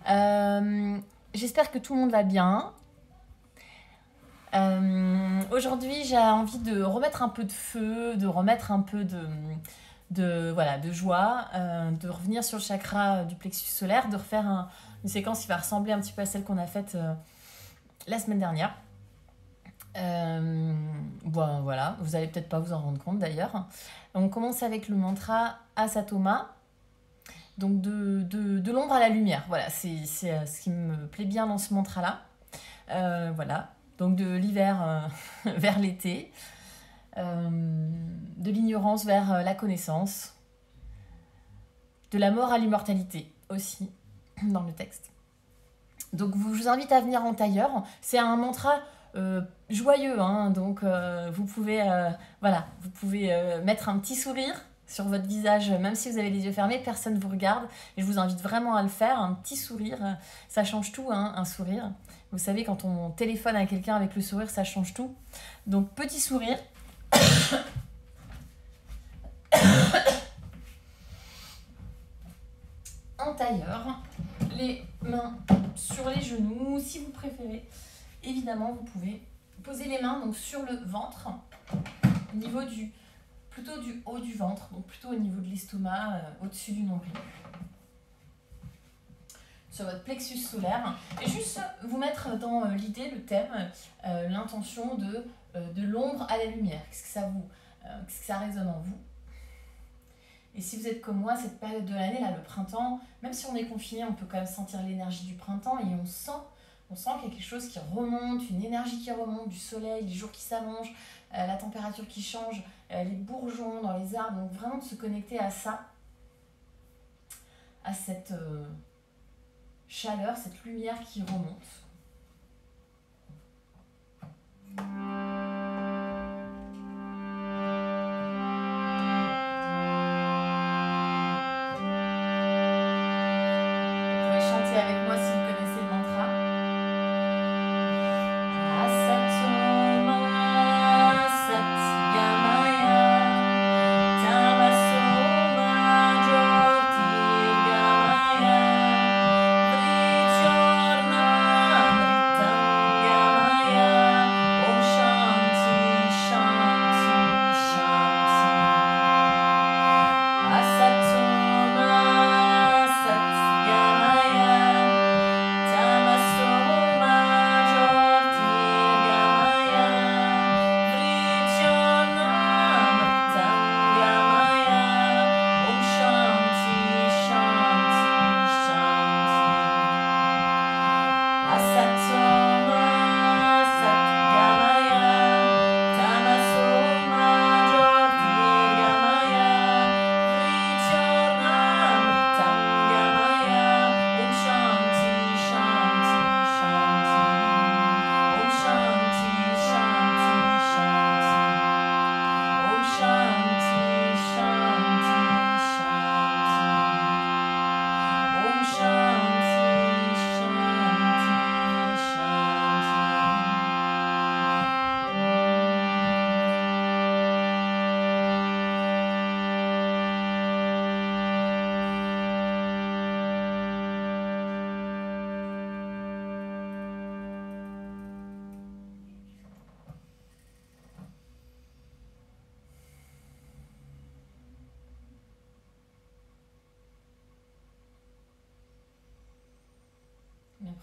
J'espère que tout le monde va bien. Aujourd'hui, j'ai envie de remettre un peu de feu, de remettre un peu voilà, de joie, de revenir sur le chakra du plexus solaire, de refaire une séquence qui va ressembler un petit peu à celle qu'on a faite la semaine dernière. Bon, voilà, vous allez peut-être pas vous en rendre compte d'ailleurs. On commence avec le mantra Asatoma. Donc de l'ombre à la lumière, voilà, c'est ce qui me plaît bien dans ce mantra-là. Voilà, donc de l'hiver vers l'été, de l'ignorance vers la connaissance, de la mort à l'immortalité aussi dans le texte. Donc je vous invite à venir en tailleur. C'est un mantra joyeux, hein, donc vous pouvez, voilà, vous pouvez mettre un petit sourire sur votre visage, même si vous avez les yeux fermés, personne ne vous regarde. Et je vous invite vraiment à le faire, un petit sourire, ça change tout, hein, un sourire. Vous savez, quand on téléphone à quelqu'un avec le sourire, ça change tout. Donc petit sourire. En tailleur, les mains sur les genoux, si vous préférez. Évidemment, vous pouvez poser les mains donc sur le ventre, au niveau plutôt du haut du ventre, donc plutôt au niveau de l'estomac, au-dessus du nombril. Sur votre plexus solaire. Et juste vous mettre dans l'idée, le thème, l'intention de l'ombre à la lumière. Qu'est-ce que ça résonne en vous? Et si vous êtes comme moi, cette période de l'année, là, le printemps, même si on est confiné, on peut quand même sentir l'énergie du printemps et on sent qu'il y a quelque chose qui remonte, une énergie qui remonte, du soleil, les jours qui s'allongent, la température qui change, les bourgeons dans les arbres. Donc vraiment de se connecter à ça, à cette chaleur, cette lumière qui remonte. Avec moi si vous connaissez le mantra. Asatoma Satgamaya Tamasoma Jyotirgamaya Vrichorna Mritangamaya Om Shanti Shanti Shanti. Asatoma Satgamaya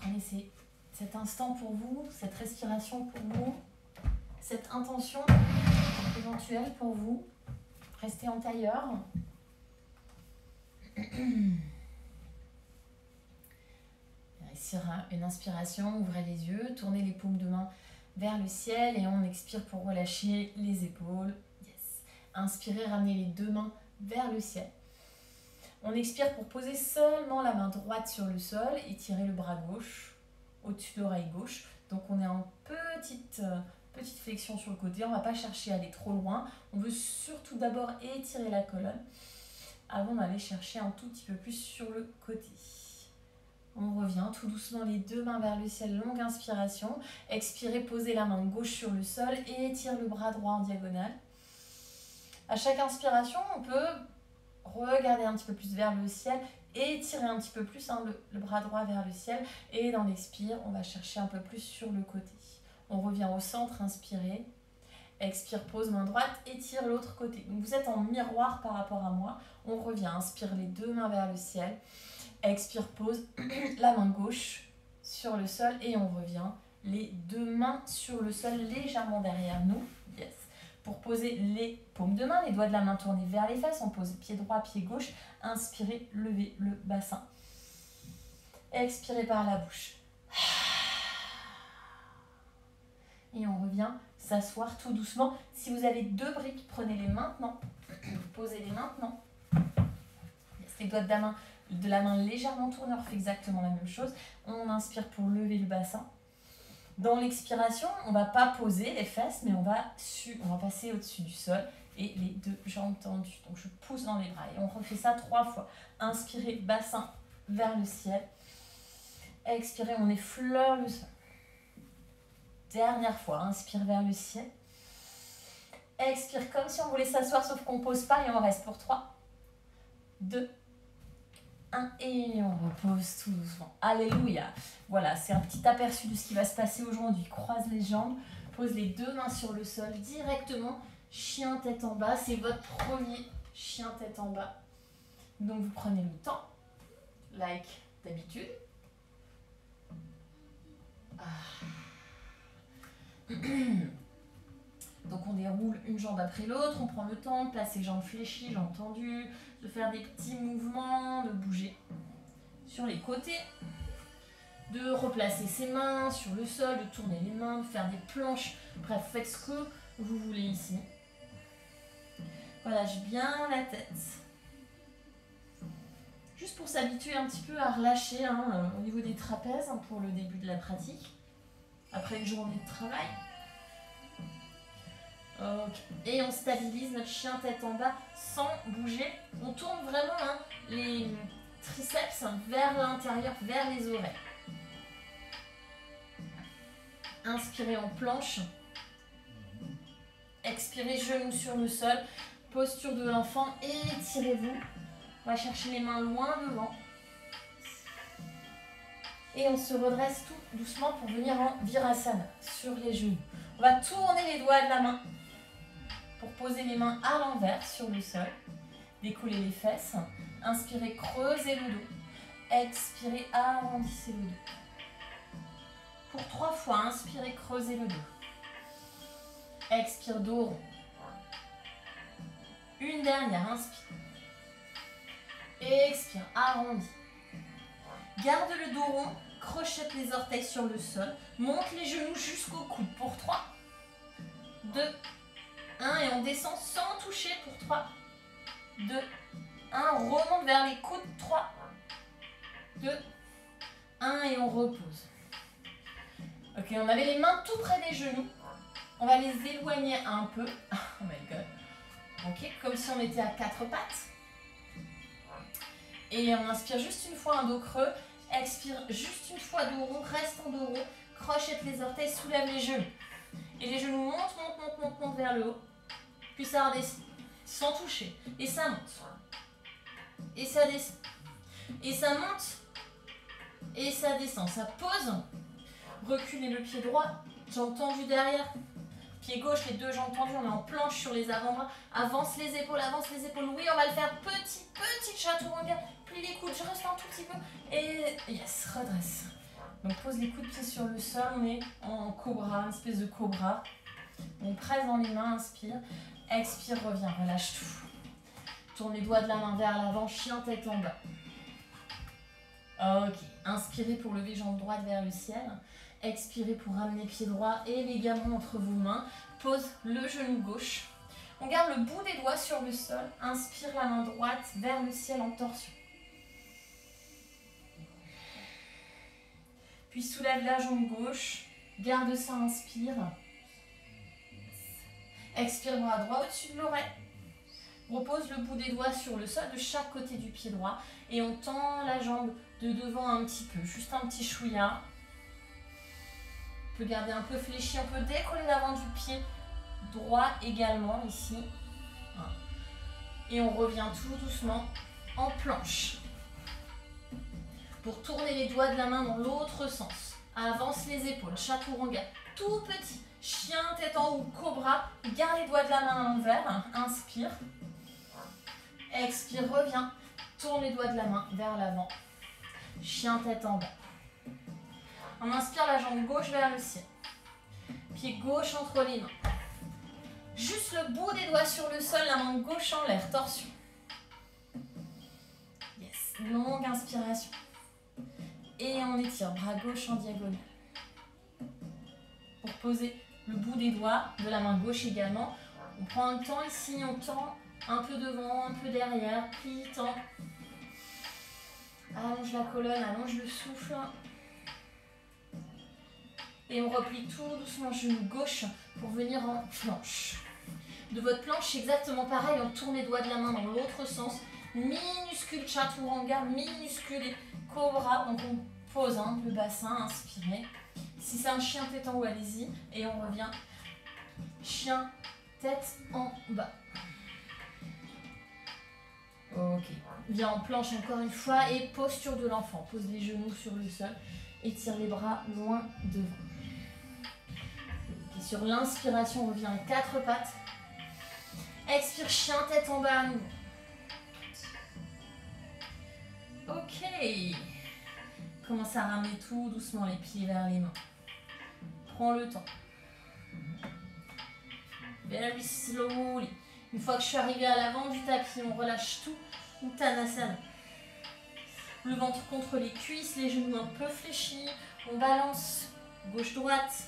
Prenez cet instant pour vous, cette respiration pour vous, cette intention éventuelle pour vous. Restez en tailleur. Sur une inspiration, ouvrez les yeux, tournez les paumes de main vers le ciel et on expire pour relâcher les épaules. Yes. Inspirez, ramenez les deux mains vers le ciel. On expire pour poser seulement la main droite sur le sol, étirer le bras gauche au-dessus de l'oreille gauche. Donc on est en petite flexion sur le côté, on ne va pas chercher à aller trop loin. On veut surtout d'abord étirer la colonne avant d'aller chercher un tout petit peu plus sur le côté. On revient tout doucement les deux mains vers le ciel, longue inspiration. Expirez, posez la main gauche sur le sol et étire le bras droit en diagonale. À chaque inspiration, on peut regarder un petit peu plus vers le ciel étirez un petit peu plus hein, le bras droit vers le ciel. Et dans l'expire, on va chercher un peu plus sur le côté. On revient au centre, inspirez. Expire, pose, main droite, étire l'autre côté. Donc vous êtes en miroir par rapport à moi. On revient, inspire les deux mains vers le ciel. Expire, pose, la main gauche sur le sol et on revient. Les deux mains sur le sol légèrement derrière nous. Yes. Pour poser les paumes de main, les doigts de la main tournés vers les fesses. On pose pied droit, pied gauche. Inspirez, levez le bassin. Expirez par la bouche. Et on revient s'asseoir tout doucement. Si vous avez deux briques, prenez-les maintenant. Posez-les maintenant. Les doigts de la main légèrement tournés, on refait exactement la même chose. On inspire pour lever le bassin. Dans l'expiration, on ne va pas poser les fesses, mais on va passer au-dessus du sol et les deux jambes tendues. Donc je pousse dans les bras et on refait ça 3 fois. Inspirez, bassin vers le ciel. Expirez, on effleure le sol. Dernière fois, inspire vers le ciel. Expire comme si on voulait s'asseoir, sauf qu'on ne pose pas et on reste pour 3, 2, 1 et on repose tout doucement. Alléluia. Voilà, c'est un petit aperçu de ce qui va se passer aujourd'hui. Croise les jambes, pose les deux mains sur le sol directement. Chien tête en bas, c'est votre premier chien tête en bas. Donc vous prenez le temps, like d'habitude. Donc on déroule une jambe après l'autre, on prend le temps de placer jambes fléchies, jambes tendues, de faire des petits mouvements, de bouger sur les côtés, de replacer ses mains sur le sol, de tourner les mains, de faire des planches. Bref, faites ce que vous voulez ici. Relâche bien la tête. Juste pour s'habituer un petit peu à relâcher hein, au niveau des trapèzes hein, pour le début de la pratique. Après une journée de travail. Okay. Et on stabilise notre chien tête en bas sans bouger. On tourne vraiment hein, les triceps vers l'intérieur, vers les oreilles. Inspirez en planche. Expirez genoux sur le sol. Posture de l'enfant. Étirez-vous. On va chercher les mains loin devant. Et on se redresse tout doucement pour venir en Virasana sur les genoux. On va tourner les doigts de la main pour poser les mains à l'envers sur le sol. Décollez les fesses. Inspirez, creusez le dos. Expirez, arrondissez le dos. Pour 3 fois, inspirez, creusez le dos. Expire, dos rond. Une dernière, inspire. Expire, arrondis. Garde le dos rond, crochette les orteils sur le sol. Monte les genoux jusqu'au coude pour 3, 2, 1 et on descend sans toucher pour 3, 2, 1. On remonte vers les coudes, 3, 2, 1 et on repose. Ok, on avait les mains tout près des genoux. On va les éloigner un peu. Oh my god. Ok, comme si on était à 4 pattes. Et on inspire juste une fois un dos creux. Expire juste une fois dos rond. Reste en dos rond. Crochette les orteils, soulève les genoux. Et les genoux montent vers le haut. Puis ça redescend. Sans toucher. Et ça monte. Et ça descend. Et ça monte. Et ça descend. Ça pose. Reculez le pied droit. Jambes tendues derrière. Pied gauche, les deux jambes tendues. On est en planche sur les avant-bras. Avance les épaules, avance les épaules. Oui, on va le faire petit chaturanga. Plie les coudes, je reste un tout petit peu. Et yes, redresse. Donc pose les coups de pied sur le sol. On est en cobra, une espèce de cobra. On presse dans les mains, inspire. Expire, reviens, relâche tout. Tourne les doigts de la main vers l'avant, chien tête en bas. Ok, inspirez pour lever jambe droite vers le ciel. Expirez pour ramener pied droit et les gamons entre vos mains. Pose le genou gauche. On garde le bout des doigts sur le sol. Inspire la main droite vers le ciel en torsion. Puis soulève la jambe gauche. Garde ça, inspire. Expire, bras droit au-dessus de l'oreille. Repose le bout des doigts sur le sol de chaque côté du pied droit. Et on tend la jambe de devant un petit peu. Juste un petit chouïa. On peut garder un peu fléchi. On peut décoller l'avant du pied droit également ici. Et on revient tout doucement en planche. Pour tourner les doigts de la main dans l'autre sens. Avance les épaules, chaturanga, tout petit. Chien, tête en haut, cobra. Garde les doigts de la main à l'envers. Inspire. Expire, reviens. Tourne les doigts de la main vers l'avant. Chien, tête en bas. On inspire la jambe gauche vers le ciel. Pied gauche entre les mains. Juste le bout des doigts sur le sol, la main gauche en l'air, torsion. Yes, longue inspiration. Et on étire, bras gauche en diagonale. Pour poser le bout des doigts, de la main gauche également. On prend un temps ici, on tend un peu devant, un peu derrière, plie, tend. Allonge la colonne, allonge le souffle. Et on replie tout doucement, genou gauche pour venir en planche. De votre planche, c'est exactement pareil, on tourne les doigts de la main dans l'autre sens. Minuscule chaturanga, minuscule cobra. Donc on pose le bassin, inspirez. Si c'est un chien tête en haut, allez-y. Et on revient. Chien, tête en bas. Ok. Viens en planche encore une fois et posture de l'enfant. Pose les genoux sur le sol. Étire les bras loin devant. Et sur l'inspiration, on revient en quatre pattes. Expire, chien, tête en bas à nouveau. Ok. Commence à ramener tout doucement les pieds vers les mains. Prends le temps. Very slowly. Une fois que je suis arrivée à l'avant du tapis, on relâche tout. Uttanasana. Le ventre contre les cuisses, les genoux un peu fléchis. On balance gauche-droite.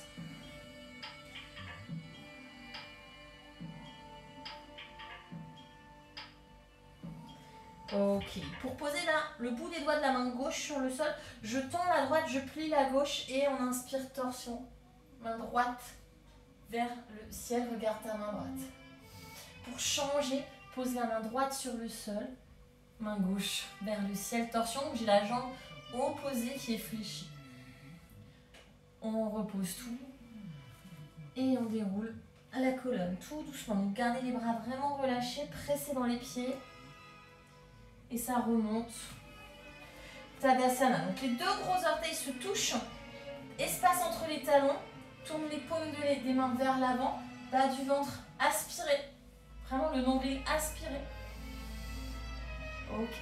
Ok, pour poser là le bout des doigts de la main gauche sur le sol, je tends la droite, je plie la gauche et on inspire torsion. Main droite vers le ciel, regarde ta main droite. Pour changer, pose la main droite sur le sol, main gauche vers le ciel, torsion, j'ai la jambe opposée qui est fléchie. On repose tout et on déroule la colonne tout doucement. Donc gardez les bras vraiment relâchés, pressez dans les pieds. Et ça remonte. Tadasana. Donc les deux gros orteils se touchent. Espace entre les talons. Tourne les paumes des mains vers l'avant. Bas du ventre, aspirez. Vraiment le nombril aspiré. Ok.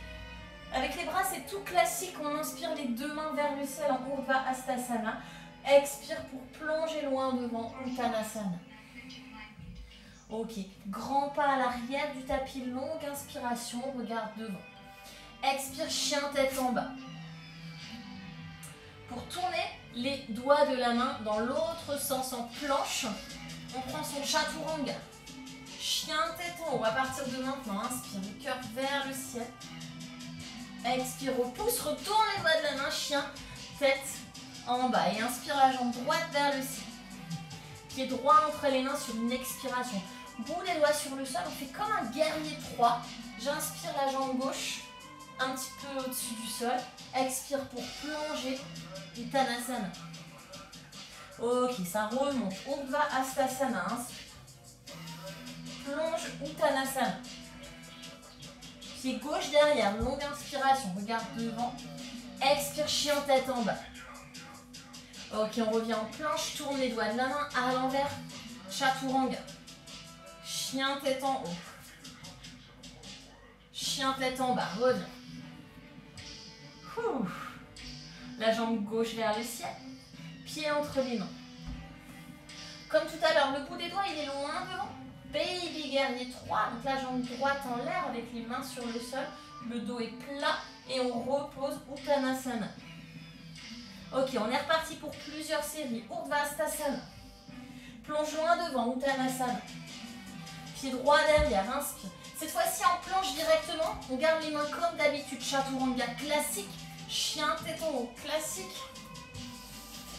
Avec les bras, c'est tout classique. On inspire les deux mains vers le ciel en Urdhva Hastasana. Expire pour plonger loin devant Uttanasana. Ok. Grand pas à l'arrière du tapis. Longue inspiration. Regarde devant. Expire, chien, tête en bas. Pour tourner les doigts de la main dans l'autre sens en planche, on prend son chaturanga. Chien, tête en haut. À partir de maintenant, inspire, le cœur vers le ciel. Expire au pouce, retourne les doigts de la main, chien, tête en bas. Et inspire la jambe droite vers le ciel. Pied droit entre les mains sur une expiration. Bout des doigts sur le sol, on fait comme un guerrier 3. J'inspire la jambe gauche. Un petit peu au-dessus du sol. Expire pour plonger. Uttanasana. Ok, ça remonte. Urdhva Hastasana. Plonge Uttanasana. Pied gauche derrière. Longue inspiration. Regarde devant. Expire, chien, tête en bas. Ok, on revient en planche. Tourne les doigts de la main à l'envers. Chaturanga. Chien, tête en haut. Chien, tête en bas. Reviens. La jambe gauche vers le ciel, pied entre les mains. Comme tout à l'heure, le bout des doigts il est loin devant. Baby guerrier 3, donc la jambe droite en l'air avec les mains sur le sol. Le dos est plat et on repose Uttanasana. Ok, on est reparti pour plusieurs séries. Urdhva Hastasana. Plonge loin devant, Uttanasana. Pied droit derrière, inspire. Cette fois-ci en planche directement, on garde les mains comme d'habitude. Chaturanga classique. Chien, tête en haut, classique.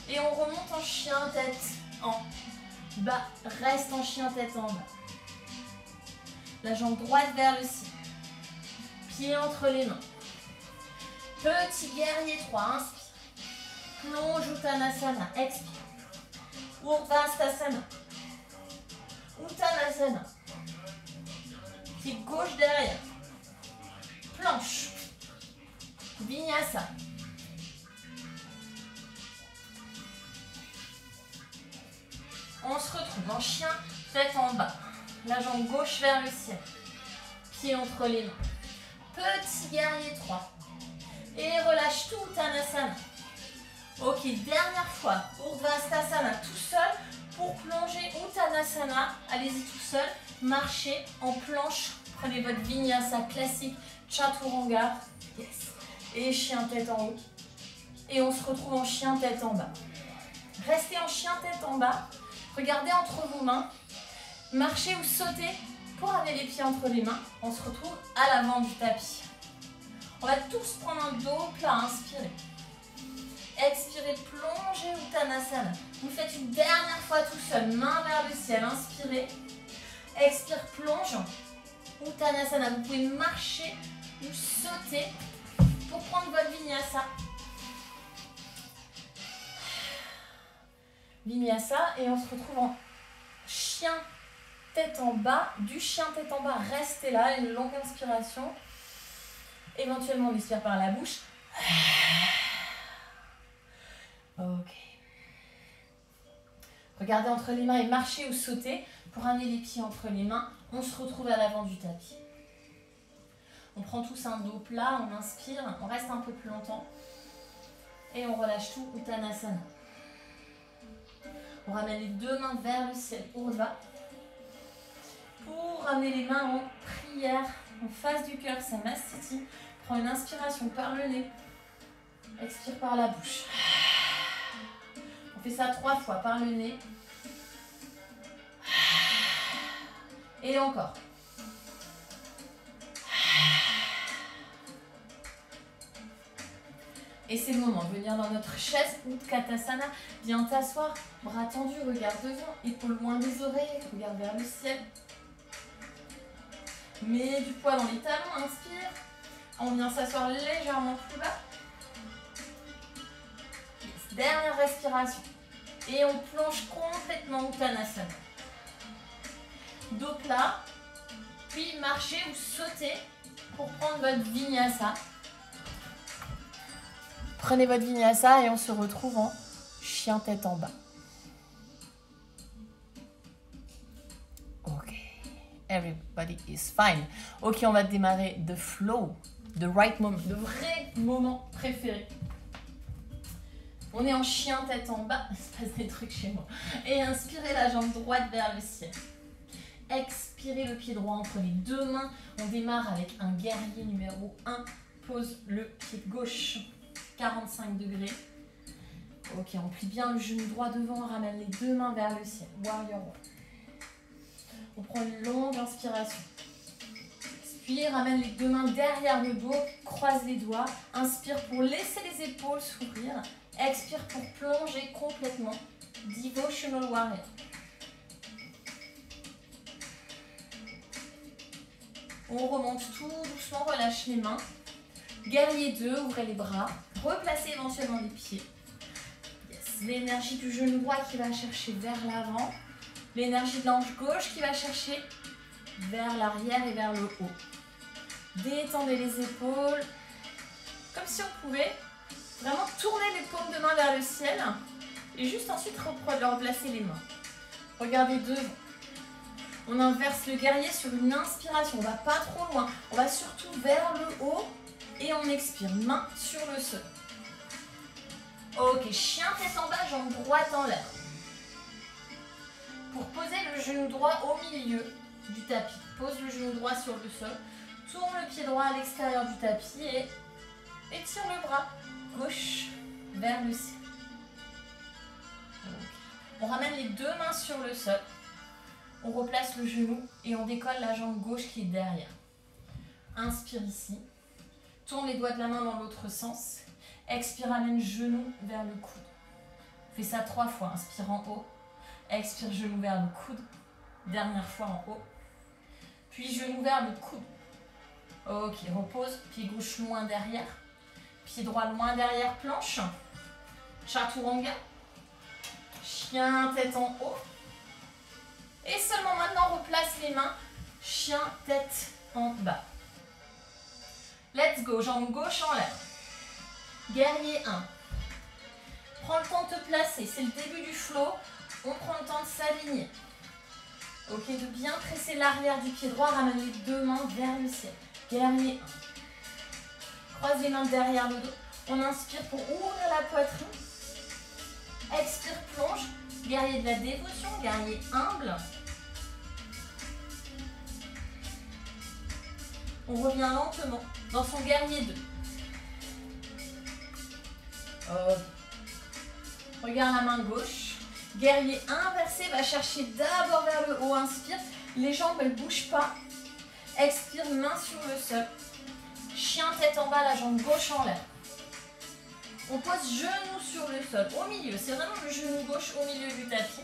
Et on remonte en chien, tête en bas. Reste en chien, tête en bas. La jambe droite vers le ciel. Pied entre les mains. Petit guerrier 3, inspire. Plonge Uttanasana, expire. Urdhva Hastasana. Uttanasana. Pied gauche derrière. Planche. Vinyasa. on se retrouve en chien, tête en bas. La jambe gauche vers le ciel. Pied entre les mains. Petit guerrier 3. Et relâche tout Uttanasana. Ok, dernière fois. Urdhvastasana tout seul. Pour plonger Uttanasana, allez-y tout seul. Marchez en planche. Prenez votre vinyasa classique. Chaturanga. Yes. Et chien tête en haut. Et on se retrouve en chien tête en bas. Restez en chien tête en bas. Regardez entre vos mains. Marchez ou sautez pour amener les pieds entre les mains. On se retrouve à l'avant du tapis. On va tous prendre un dos plat. Inspirez. Expirez, plongez Uttanasana. Vous faites une dernière fois tout seul. Main vers le ciel. Inspirez. Expire, plonge. Uttanasana. Vous pouvez marcher ou sauter pour prendre votre vinyasa. Vinyasa. Et on se retrouve en chien tête en bas. Du chien tête en bas, restez là. Une longue inspiration. Éventuellement, on expire par la bouche. Ok. Regardez entre les mains et marchez ou sautez pour amener les pieds entre les mains. On se retrouve à l'avant du tapis. On prend tous un dos plat, on inspire, on reste un peu plus longtemps. Et on relâche tout, Uttanasana. On ramène les deux mains vers le ciel, Urdhva. Pour ramener les mains en prière, en face du cœur, Samastiti. Prends une inspiration par le nez. Expire par la bouche. On fait ça 3 fois par le nez. Et encore. Et c'est le moment de venir dans notre chaise Utkatasana. Viens t'asseoir, bras tendus, regard devant, épaules loin des oreilles, regard vers le ciel. Mets du poids dans les talons, inspire. On vient s'asseoir légèrement plus bas. Dernière respiration. Et on plonge complètement Uttanasana. Dos plat. Puis marchez ou sautez pour prendre votre vinyasa. Prenez votre vinyasa et on se retrouve en chien tête en bas. Ok. Everybody is fine. Ok, on va démarrer the flow. The right moment. Le vrai moment préféré. On est en chien tête en bas, il se passe des trucs chez moi. Et inspirez la jambe droite vers le ciel. Expirez le pied droit entre les deux mains. On démarre avec un guerrier numéro 1. Pose le pied gauche, 45 degrés. Ok, on plie bien le genou droit devant, on ramène les deux mains vers le ciel. Warrior One. On prend une longue inspiration. Expire, ramène les deux mains derrière le dos, croise les doigts. Inspire pour laisser les épaules s'ouvrir. Expire pour plonger complètement. Devotional Warrior. On remonte tout doucement, relâche les mains. Guerrier 2, ouvrez les bras. Replacez éventuellement les pieds. Yes. L'énergie du genou droit qui va chercher vers l'avant. L'énergie de l'ange gauche qui va chercher vers l'arrière et vers le haut. Détendez les épaules. Comme si on pouvait vraiment tourner les paumes de main vers le ciel. Et juste ensuite replacer les mains. Regardez devant. On inverse le guerrier sur une inspiration. On ne va pas trop loin. On va surtout vers le haut. Et on expire. Main sur le sol. Ok, chien tête en bas, jambe droite en l'air. Pour poser le genou droit au milieu du tapis. Pose le genou droit sur le sol. Tourne le pied droit à l'extérieur du tapis et étire le bras gauche vers le ciel. Okay. On ramène les deux mains sur le sol. On replace le genou et on décolle la jambe gauche qui est derrière. Inspire ici. Tourne les doigts de la main dans l'autre sens. Expire, ramène genou vers le coude. Fais ça 3 fois. Inspire en haut. Expire, genou vers le coude. Dernière fois en haut. Puis genou vers le coude. Ok, repose. Pied gauche loin derrière. Pied droit loin derrière, planche. Chaturanga. Chien, tête en haut. Et seulement maintenant, on replace les mains. Chien, tête en bas. Let's go. Jambe gauche en l'air. Guerrier 1. Prends le temps de te placer. C'est le début du flow. On prend le temps de s'aligner. Ok, de bien presser l'arrière du pied droit, ramène les deux mains vers le ciel. Guerrier 1. Croise les mains derrière le dos. On inspire pour ouvrir la poitrine. Expire, plonge. Guerrier de la dévotion, guerrier humble. On revient lentement dans son guerrier 2. Regarde la main gauche. Guerrier inversé va chercher d'abord vers le haut. Inspire. Les jambes ne bougent pas. Expire, main sur le sol. Chien tête en bas, la jambe gauche en l'air. On pose genou sur le sol, au milieu. C'est vraiment le genou gauche au milieu du tapis.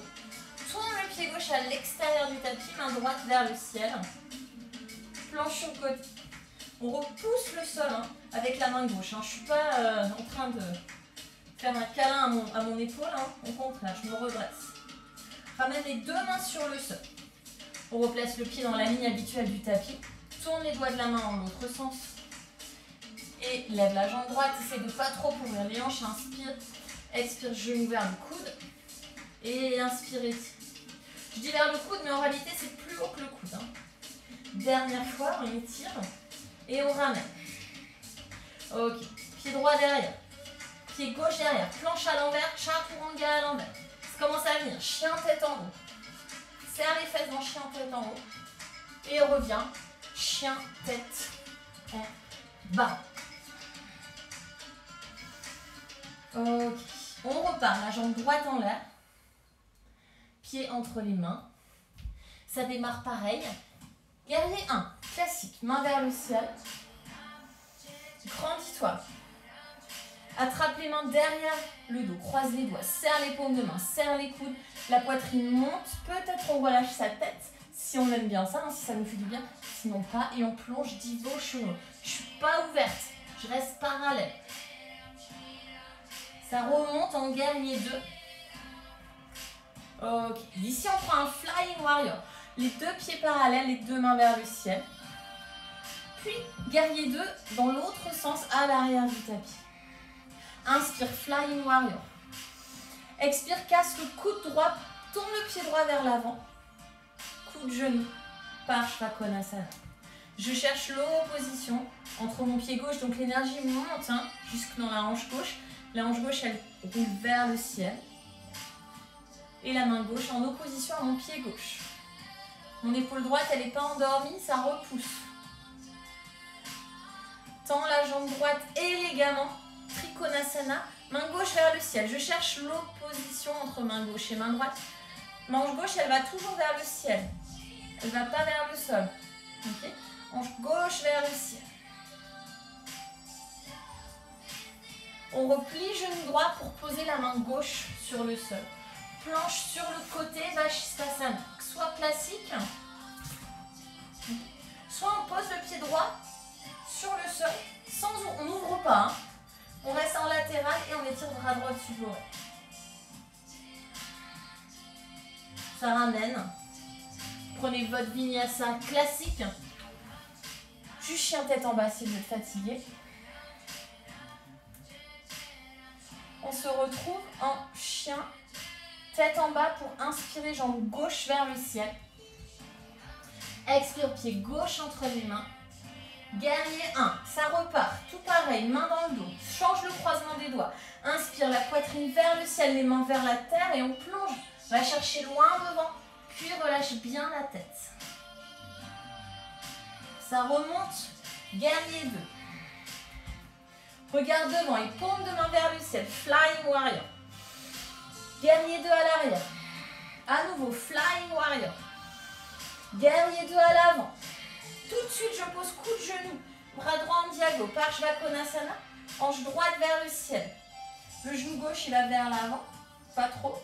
Tourne le pied gauche à l'extérieur du tapis, main droite vers le ciel. Planche sur le côté. On repousse le sol avec la main gauche. Je ne suis pas en train de faire un câlin à mon épaule. Au contraire, je me redresse. Ramène les deux mains sur le sol. On replace le pied dans la ligne habituelle du tapis. Tourne les doigts de la main dans l'autre sens. Et lève la jambe droite, essaie de ne pas trop ouvrir les hanches, inspire, expire, genou vers le coude, et inspire ici. Je dis vers le coude, mais en réalité c'est plus haut que le coude. Dernière fois, on étire, et on ramène. Ok, pied droit derrière, pied gauche derrière, planche à l'envers, chaturanga à l'envers. Ça commence à venir, chien tête en haut. Serre les fesses dans chien tête en haut, et on revient, chien tête en bas. Ok, on repart, la jambe droite en l'air, pied entre les mains, ça démarre pareil, guerrier 1, classique, main vers le ciel, grandis-toi, attrape les mains derrière le dos, croise les doigts, serre les paumes de main, serre les coudes, la poitrine monte, peut-être on relâche sa tête, si on aime bien ça, si ça nous fait du bien, sinon pas, et on plonge devotional. Je ne suis pas ouverte, je reste parallèle. Ça remonte en guerrier 2. Ok. Ici, on prend un flying warrior. Les deux pieds parallèles, les deux mains vers le ciel. Puis, guerrier 2 dans l'autre sens à l'arrière du tapis. Inspire, flying warrior. Expire, casse le coude droit. Tourne le pied droit vers l'avant. Coup de genou. Parshvakonasana. Je cherche l'opposition entre mon pied gauche. Donc, l'énergie monte jusque dans la hanche gauche. La hanche gauche, elle roule vers le ciel. Et la main gauche en opposition à mon pied gauche. Mon épaule droite, elle n'est pas endormie, ça repousse. Tends la jambe droite élégamment. Trikonasana. Main gauche vers le ciel. Je cherche l'opposition entre main gauche et main droite. Manche gauche, elle va toujours vers le ciel. Elle ne va pas vers le sol. Okay. Hanche gauche vers le ciel. On replie genou droit pour poser la main gauche sur le sol. Planche sur le côté, Vashisthasana. Soit classique, soit on pose le pied droit sur le sol. On n'ouvre pas. On reste en latéral et on étire bras droit dessus de l'oreille. Ça ramène. Prenez votre vinyasa classique. Juste chien tête en bas si vous êtes fatigué. On se retrouve en chien, tête en bas pour inspirer, jambe gauche vers le ciel. Expire, pied gauche entre les mains. Guerrier 1, ça repart, tout pareil, main dans le dos. Change le croisement des doigts. Inspire, la poitrine vers le ciel, les mains vers la terre et on plonge. Va chercher loin devant, puis relâche bien la tête. Ça remonte, guerrier 2. Regarde devant et paume de main vers le ciel. Flying Warrior. Guerrier 2 à l'arrière. À nouveau, Flying Warrior. Guerrier 2 à l'avant. Tout de suite, je pose coup de genou. Bras droit en diago. Parshvakonasana. Hanche droite vers le ciel. Le genou gauche, il va vers l'avant. Pas trop.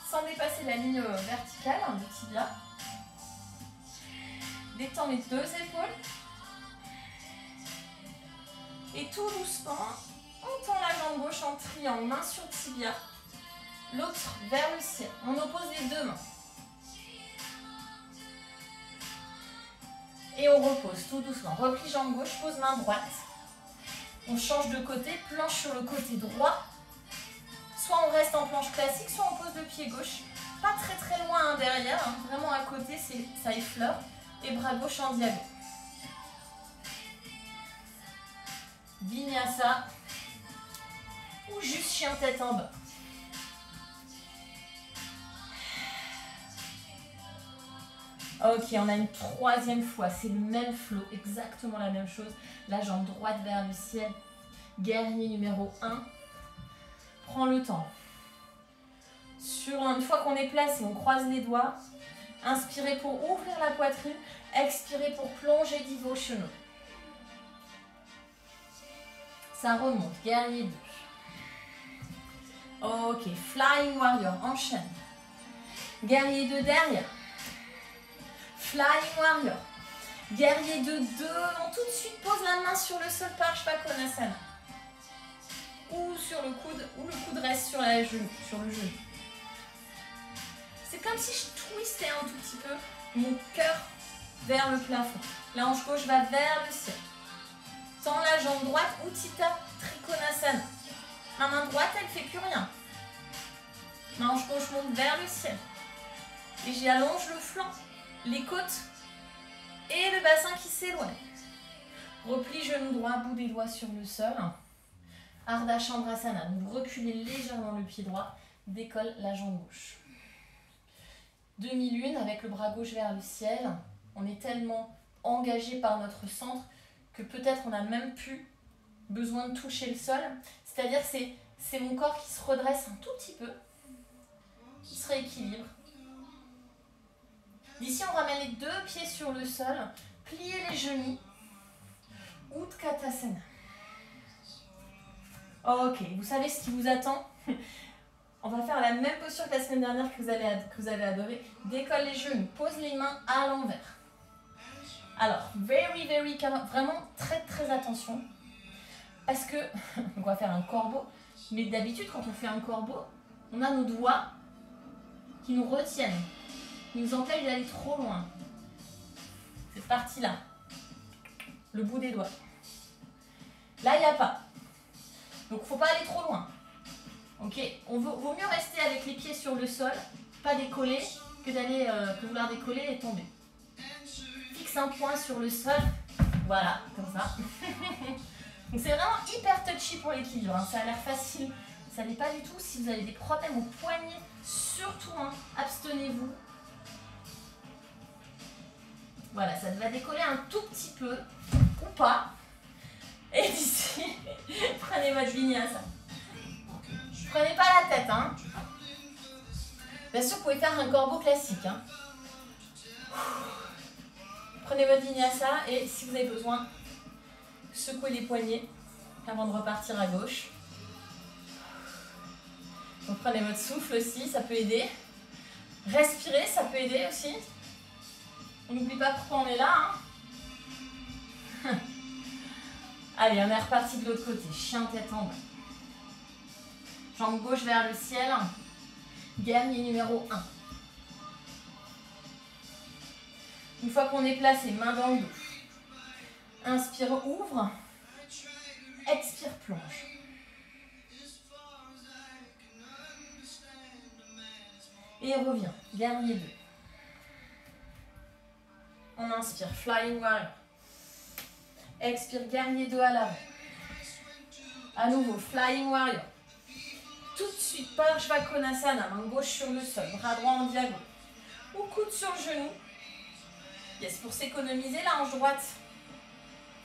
Sans dépasser la ligne verticale du tibia. Détends les deux épaules. Et tout doucement, on tend la jambe gauche en triangle, main sur tibia, l'autre vers le ciel. On oppose les deux mains. Et on repose tout doucement. Replie jambe gauche, pose main droite. On change de côté, planche sur le côté droit. Soit on reste en planche classique, soit on pose le pied gauche pas très très loin hein, derrière, hein, vraiment à côté, ça effleure. Et bras gauche en diagonale. Vinyasa. Ou juste chien tête en bas. Ok, on a une troisième fois, c'est le même flow, exactement la même chose. La jambe droite vers le ciel. Guerrier numéro 1. Prends le temps. Une fois qu'on est placé, on croise les doigts. Inspirez pour ouvrir la poitrine. Expirez pour plonger devotional. Ça remonte. Guerrier 2. Ok, Flying Warrior, enchaîne. Guerrier 2 derrière. Flying Warrior. Guerrier 2 devant. Tout de suite, pose la main sur le sol, Parshvakonasana. Ou sur le coude, ou le coude reste sur le genou. C'est comme si je twistais un tout petit peu mon cœur vers le plafond. La hanche gauche va vers le ciel. Tends la jambe droite, Utthita Trikonasana. Ma main droite, elle ne fait plus rien. Ma hanche gauche monte vers le ciel. Et j'allonge le flanc, les côtes et le bassin qui s'éloigne. Replie genou droit, bout des doigts sur le sol. Ardha Chandrasana. Donc reculez légèrement le pied droit. Décolle la jambe gauche. Demi-lune avec le bras gauche vers le ciel. On est tellement engagé par notre centre que peut-être on n'a même plus besoin de toucher le sol. C'est-à-dire que c'est mon corps qui se redresse un tout petit peu, qui se rééquilibre. D'ici, on ramène les deux pieds sur le sol, pliez les genoux. Utkatasana. Ok, vous savez ce qui vous attend. On va faire la même posture que la semaine dernière que vous avez adoré. Décolle les genoux, pose les mains à l'envers. Alors, vraiment très très attention. Parce que, on va faire un corbeau. Mais d'habitude, quand on fait un corbeau, on a nos doigts qui nous retiennent. Qui nous empêchent d'aller trop loin. Cette partie-là. Le bout des doigts. Là, il n'y a pas. Donc, il ne faut pas aller trop loin. Ok, vaut mieux rester avec les pieds sur le sol, pas décoller, que vouloir décoller et tomber. Fixe un point sur le sol, voilà, comme ça. Donc c'est vraiment hyper touchy pour l'équilibre, hein. Ça a l'air facile, ça n'est pas du tout. Si vous avez des problèmes au poignet, surtout, hein, abstenez-vous. Voilà, ça va décoller un tout petit peu, ou pas. Et d'ici, prenez votre vinyasa. Prenez pas la tête, hein. Bien sûr, vous pouvez faire un corbeau classique, hein. Prenez votre vinyasa et si vous avez besoin, secouez les poignets avant de repartir à gauche. Donc prenez votre souffle aussi, ça peut aider. Respirez, ça peut aider aussi. On n'oublie pas pourquoi on est là, hein. Allez, on est reparti de l'autre côté. Chien tête en bas. Jambe gauche vers le ciel. Guerrier numéro 1. Une fois qu'on est placé, main dans le dos. Inspire, ouvre. Expire, plonge. Et revient. Guerrier 2. On inspire, Flying Warrior. Expire, Guerrier 2 à l'avant. À nouveau, Flying Warrior. Tout de suite, Parshvakonasana, main gauche sur le sol, bras droit en diagonale. Ou coude sur le genou. Yes, pour s'économiser, la hanche droite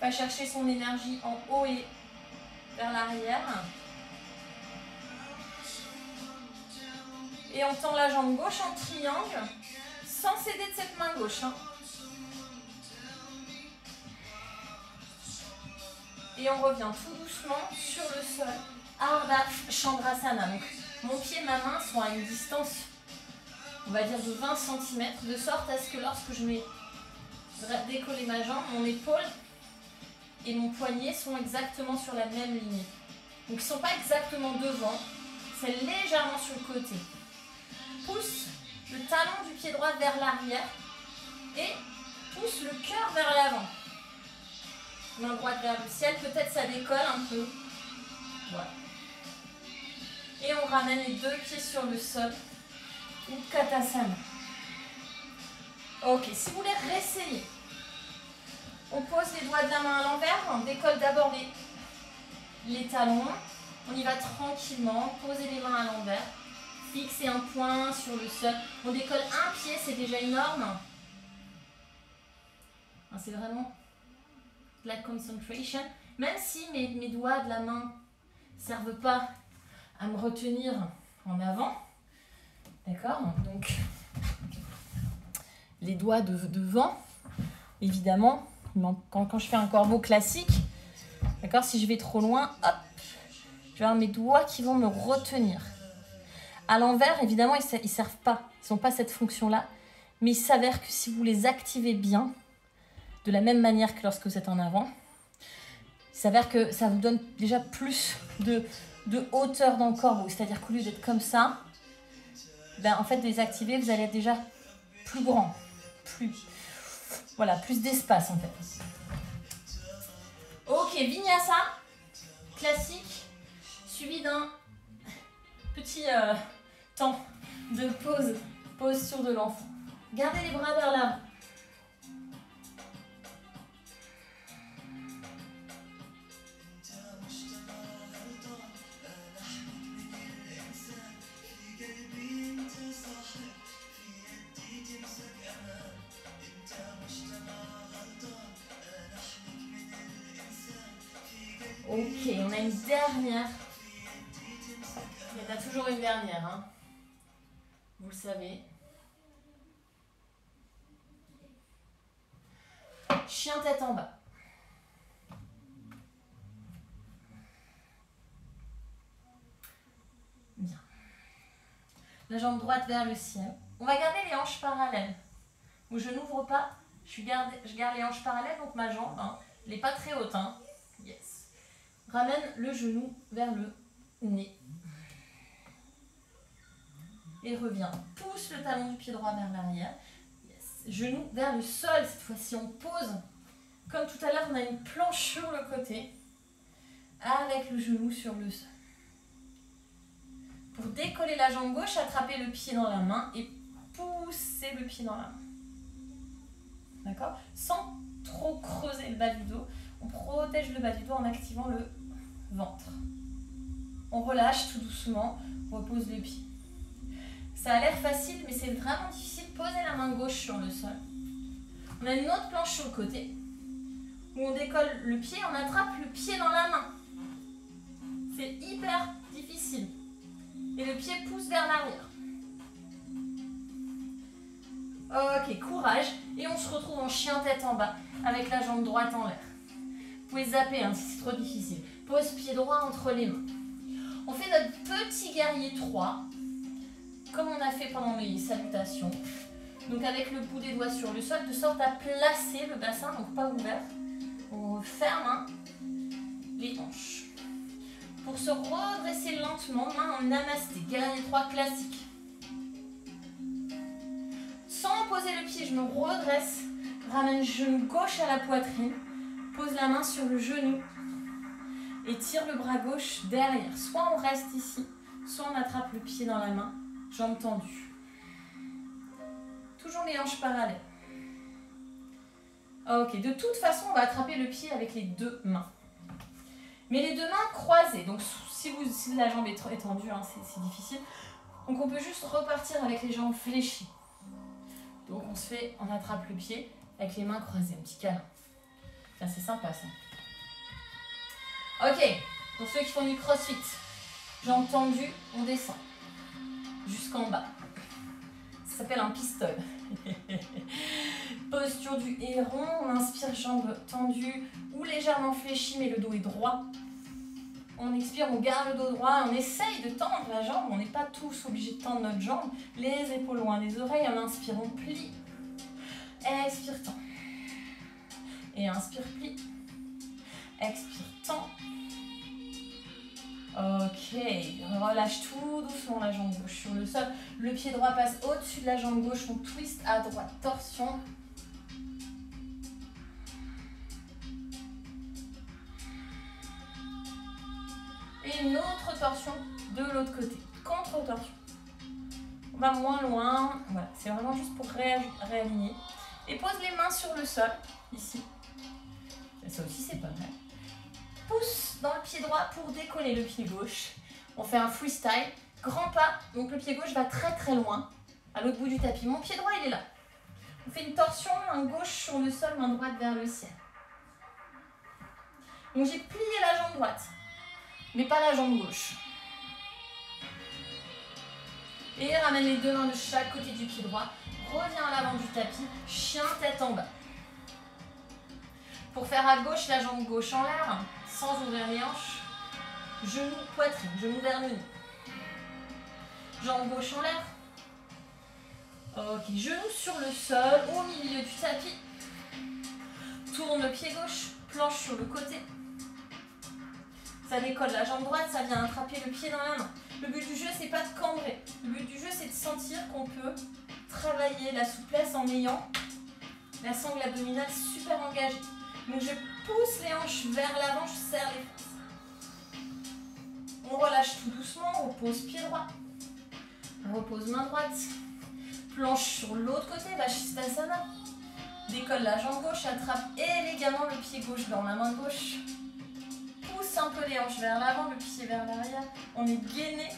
va chercher son énergie en haut et vers l'arrière. Et on tend la jambe gauche en triangle, sans céder de cette main gauche, hein. Et on revient tout doucement sur le sol. Ardha Chandrasana. Donc, mon pied et ma main sont à une distance, on va dire de 20 cm, de sorte à ce que lorsque je vais décoller ma jambe, mon épaule et mon poignet sont exactement sur la même ligne. Donc, ils ne sont pas exactement devant, c'est légèrement sur le côté. Pousse le talon du pied droit vers l'arrière et pousse le cœur vers l'avant. Main droite vers le ciel, peut-être ça décolle un peu. Voilà. Et on ramène les deux pieds sur le sol. Utkatasana. Ok, si vous voulez réessayer, on pose les doigts de la main à l'envers, on décolle d'abord les talons, on y va tranquillement, posez les mains à l'envers, fixez un point sur le sol, on décolle un pied, c'est déjà énorme. C'est vraiment de la concentration, même si mes doigts de la main ne servent pas à me retenir en avant, d'accord? Donc, les doigts devant, évidemment, quand je fais un corbeau classique, d'accord, si je vais trop loin, hop, je vais avoir mes doigts qui vont me retenir. À l'envers, évidemment, ils ne servent pas, ils n'ont pas cette fonction-là, mais il s'avère que si vous les activez bien, de la même manière que lorsque vous êtes en avant, il s'avère que ça vous donne déjà plus de hauteur dans le corbeau, c'est-à-dire qu'au lieu d'être comme ça, ben, en fait, de les activer, vous allez être déjà plus grand, plus d'espace en fait. Ok, Vinyasa, classique, suivi d'un petit temps de posture de l'enfant. Gardez les bras vers l'avant. Ok, on a une dernière. Il y en a toujours une dernière, hein. Vous le savez. Chien tête en bas. Bien. La jambe droite vers le ciel. On va garder les hanches parallèles. Où je n'ouvre pas, je garde les hanches parallèles, donc ma jambe, hein, elle n'est pas très haute. Hein. Yes. Ramène le genou vers le nez. Et reviens. Pousse le talon du pied droit vers l'arrière. Yes. Genou vers le sol. Cette fois-ci, on pose. Comme tout à l'heure, on a une planche sur le côté. Avec le genou sur le sol. Pour décoller la jambe gauche, attrapez le pied dans la main et poussez le pied dans la main. D'accord? Sans trop creuser le bas du dos. On protège le bas du dos en activant le ventre. On relâche tout doucement, on repose le pied. Ça a l'air facile, mais c'est vraiment difficile. Posez la main gauche sur le sol. On a une autre planche sur le côté, où on décolle le pied, on attrape le pied dans la main. C'est hyper difficile. Et le pied pousse vers l'arrière. Ok, courage. Et on se retrouve en chien tête en bas, avec la jambe droite en l'air. Vous pouvez zapper hein, si c'est trop difficile. Pose pied droit entre les mains. On fait notre petit guerrier 3, comme on a fait pendant les salutations. Donc avec le bout des doigts sur le sol, de sorte à placer le bassin, donc pas ouvert. On ferme hein, les hanches. Pour se redresser lentement, main en namasté, guerrier 3 classique. Sans poser le pied, je me redresse, ramène genou gauche à la poitrine, pose la main sur le genou et tire le bras gauche derrière. Soit on reste ici, soit on attrape le pied dans la main, jambes tendues. Toujours les hanches parallèles. Ok, de toute façon, on va attraper le pied avec les deux mains. Mais les deux mains croisées, donc si la jambe est tendue, hein, c'est difficile. Donc on peut juste repartir avec les jambes fléchies. Donc on attrape le pied avec les mains croisées, un petit câlin. C'est sympa ça. Ok, pour ceux qui font du crossfit, jambes tendues, on descend jusqu'en bas. Ça s'appelle un pistol. Posture du héron, on inspire, jambes tendues ou légèrement fléchies, mais le dos est droit. On expire, on garde le dos droit, on essaye de tendre la jambe, on n'est pas tous obligés de tendre notre jambe. Les épaules loin des oreilles, on inspire, on plie. Expire, tend. Et inspire, plie. Expire, tend. Ok, relâche tout doucement la jambe gauche sur le sol. Le pied droit passe au-dessus de la jambe gauche, on twist à droite, torsion. Et une autre torsion de l'autre côté, contre-torsion. On va moins loin. Voilà, c'est vraiment juste pour réaligner. Et pose les mains sur le sol, ici. Ça aussi, c'est pas mal. Pousse dans le pied droit pour décoller le pied gauche. On fait un freestyle. Grand pas, donc le pied gauche va très très loin, à l'autre bout du tapis. Mon pied droit, il est là. On fait une torsion, main gauche sur le sol, main droite vers le ciel. Donc j'ai plié la jambe droite, mais pas la jambe gauche. Et ramène les deux mains de chaque côté du pied droit. Reviens à l'avant du tapis, chien tête en bas. Pour faire à gauche, la jambe gauche en l'air, sans ouvrir les hanches. Genou, poitrine, genou vers le nez. Jambe gauche en l'air. Ok, genou sur le sol, au milieu du tapis. Tourne le pied gauche, planche sur le côté. Ça décolle la jambe droite, ça vient attraper le pied dans la main. Le but du jeu, c'est pas de cambrer. Le but du jeu, c'est de sentir qu'on peut travailler la souplesse en ayant la sangle abdominale super engagée. Donc je pousse les hanches vers l'avant, je serre les fesses. On relâche tout doucement, repose pied droit. Repose main droite. Planche sur l'autre côté, Vashisthasana. Décolle la jambe gauche, attrape élégamment le pied gauche dans la main gauche. Pousse un peu les hanches vers l'avant, le pied vers l'arrière. On est gainé.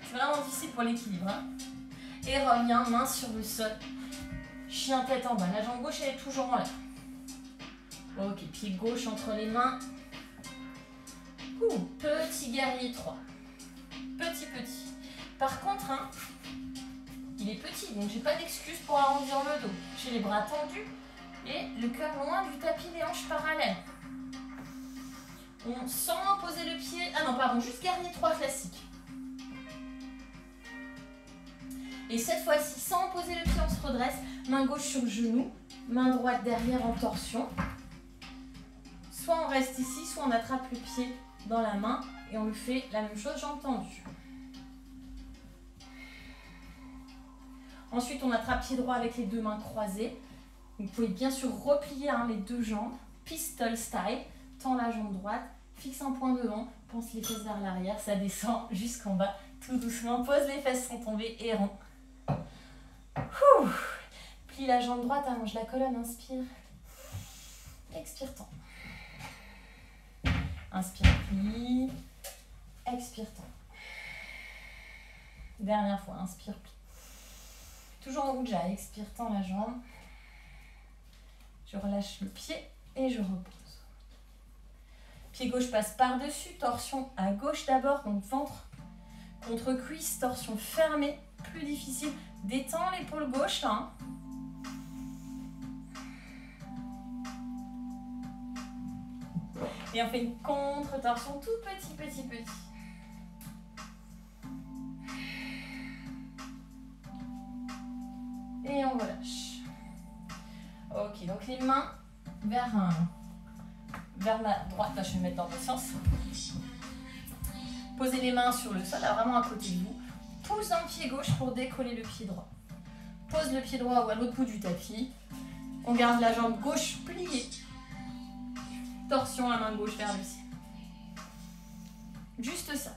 C'est vraiment difficile pour l'équilibre. Hein. Et reviens, main sur le sol. Chien tête en bas. La jambe gauche, elle est toujours en l'air. Ok, pied gauche entre les mains. Petit guerrier 3. Petit. Par contre, hein, il est petit, donc j'ai pas d'excuse pour arrondir le dos. J'ai les bras tendus et le cœur loin du tapis, les hanches parallèles. On sent poser le pied. Ah non, pardon, juste guerrier 3 classique. Et cette fois-ci, sans poser le pied, on se redresse. Main gauche sur le genou, main droite derrière en torsion. Soit on reste ici, soit on attrape le pied dans la main et on le fait la même chose, jambes tendues. Ensuite, on attrape pied droit avec les deux mains croisées. Vous pouvez bien sûr replier les deux jambes, pistol style. Tends la jambe droite, fixe un point devant, pense les fesses vers l'arrière, ça descend jusqu'en bas, tout doucement. Pose les fesses sans tomber et rond. Plie la jambe droite, allonge la colonne, inspire. Expire, tend. Inspire, plie. Expire, tend. Dernière fois, inspire, plie. Toujours en Ujjayi, expire, tend la jambe. Je relâche le pied et je repose. Pied gauche passe par-dessus, torsion à gauche d'abord, donc ventre contre cuisse, torsion fermée, plus difficile. Détends l'épaule gauche là. Hein. Et on fait une contre-torsion tout petit. Et on relâche. Ok, donc les mains vers la droite. Là, je vais me mettre dans le sens. Posez les mains sur le sol, là, vraiment à côté de vous. Pousse dans le pied gauche pour décoller le pied droit. Pose le pied droit ou à l'autre bout du tapis. On garde la jambe gauche pliée. Torsion, la main gauche vers le ciel. Juste ça.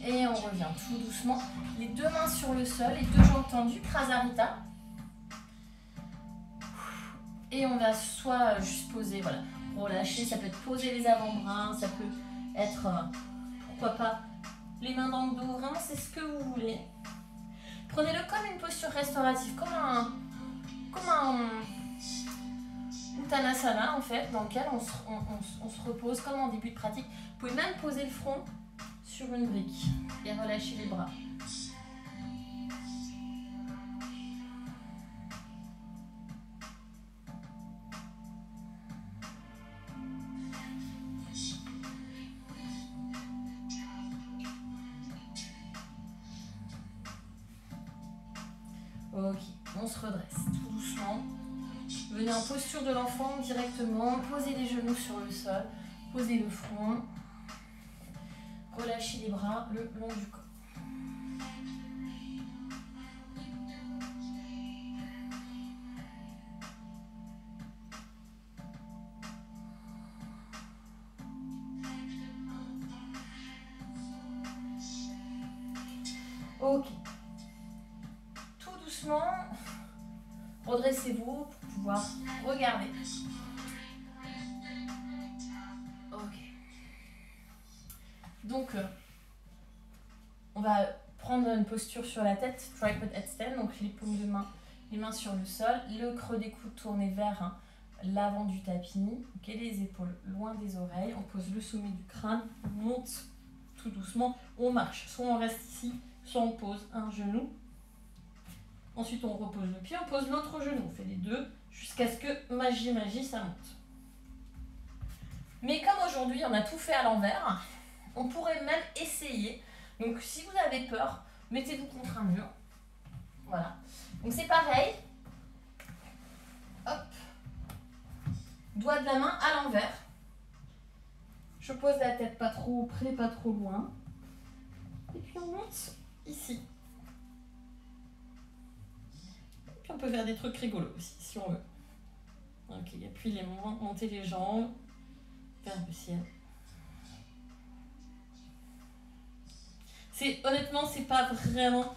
Et on revient tout doucement. Les deux mains sur le sol, les deux jambes tendues, Krasarita. Et on va soit juste poser, voilà, relâcher. Ça peut être poser les avant-bras, ça peut être, pourquoi pas, les mains dans le dos. Vraiment, c'est ce que vous voulez. Prenez-le comme une posture restaurative, comme un Uttanasana en fait, dans lequel on se repose comme en début de pratique. Vous pouvez même poser le front sur une brique et relâcher les bras. Ok, on se redresse tout doucement. Venez en posture de l'enfant directement. Posez les genoux sur le sol. Posez le front. Relâchez les bras le long du corps. Ok. Tout doucement, redressez-vous pour pouvoir regarder. Ok. Donc, on va prendre une posture sur la tête, tripod headstand, donc les paumes de main, les mains sur le sol, le creux des coudes tourné vers l'avant du tapis, okay, les épaules loin des oreilles, on pose le sommet du crâne, on monte tout doucement, on marche, soit on reste ici, soit on pose un genou, ensuite on repose le pied, on pose l'autre genou, on fait les deux jusqu'à ce que magie ça monte. Mais comme aujourd'hui on a tout fait à l'envers, on pourrait même essayer. Donc si vous avez peur, mettez-vous contre un mur. Voilà. Donc c'est pareil. Hop. Doigt de la main à l'envers. Je pose la tête pas trop près, pas trop loin. Et puis on monte ici. Et puis on peut faire des trucs rigolos aussi, si on veut. Ok, et puis monter les jambes vers le ciel. Honnêtement, c'est pas vraiment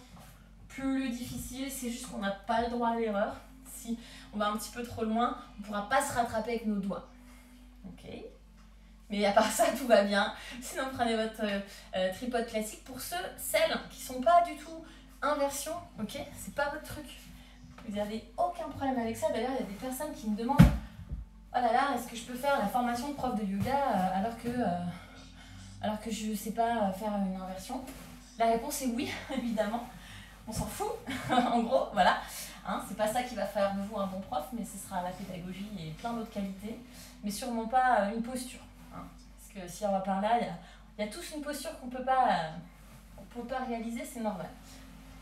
plus difficile, c'est juste qu'on n'a pas le droit à l'erreur. Si on va un petit peu trop loin, on ne pourra pas se rattraper avec nos doigts. Ok. Mais à part ça, tout va bien. Sinon, prenez votre tripode classique. Pour celles qui ne sont pas du tout inversion, ok, c'est pas votre truc. Vous n'avez aucun problème avec ça. D'ailleurs, il y a des personnes qui me demandent « Oh là là, est-ce que je peux faire la formation de prof de yoga alors que je ne sais pas faire une inversion ?» La réponse est oui, évidemment. On s'en fout, en gros, voilà. Hein, c'est pas ça qui va faire de vous un bon prof, mais ce sera la pédagogie et plein d'autres qualités. Mais sûrement pas une posture. Hein, parce que si on va par là, il y a tous une posture qu'on peut pas réaliser, c'est normal.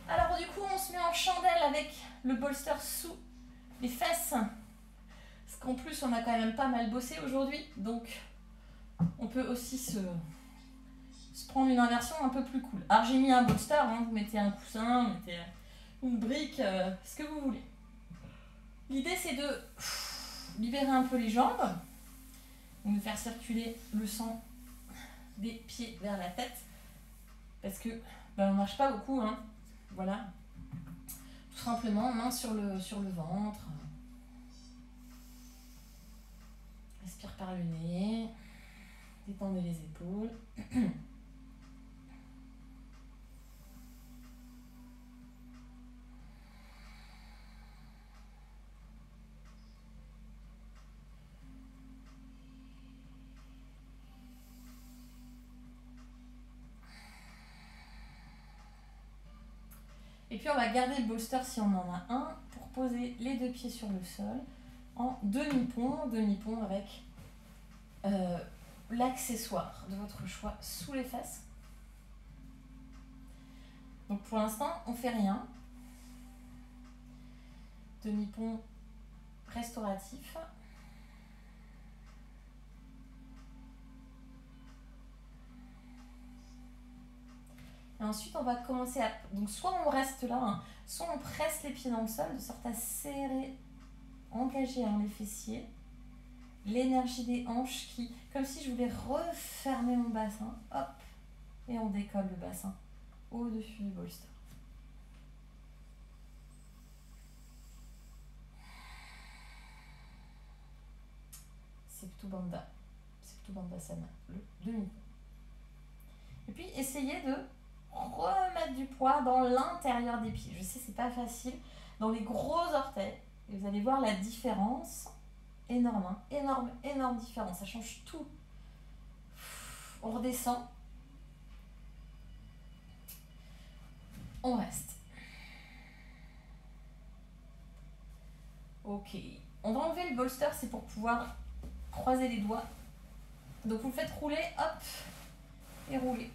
Alors du coup, on se met en chandelle avec le bolster sous les fesses. Parce qu'en plus, on a quand même pas mal bossé aujourd'hui. Donc, on peut aussi se prendre une inversion un peu plus cool. Alors j'ai mis un bolster, hein, vous mettez un coussin, vous mettez une brique, ce que vous voulez. L'idée c'est de libérer un peu les jambes, de faire circuler le sang des pieds vers la tête, parce que on ne marche pas beaucoup, hein. Voilà. Tout simplement, main sur le ventre. Respire par le nez, détendez les épaules. Et puis on va garder le bolster si on en a un pour poser les deux pieds sur le sol en demi-pont avec l'accessoire de votre choix sous les fesses. Donc pour l'instant on fait rien. Demi-pont restauratif. Et ensuite, on va commencer à... Donc, soit on reste là, hein, soit on presse les pieds dans le sol, de sorte à serrer, engager les fessiers. L'énergie des hanches qui... Comme si je voulais refermer mon bassin. Hop. Et on décolle le bassin au-dessus du bolster. Septu Bandhasana, le demi. Et puis, essayez de remettre du poids dans l'intérieur des pieds. Je sais, c'est pas facile. Dans les gros orteils. Et vous allez voir la différence. Énorme, hein. Énorme différence. Ça change tout. On redescend. On reste. Ok. On va enlever le bolster, c'est pour pouvoir croiser les doigts. Donc vous le faites rouler, hop, et rouler.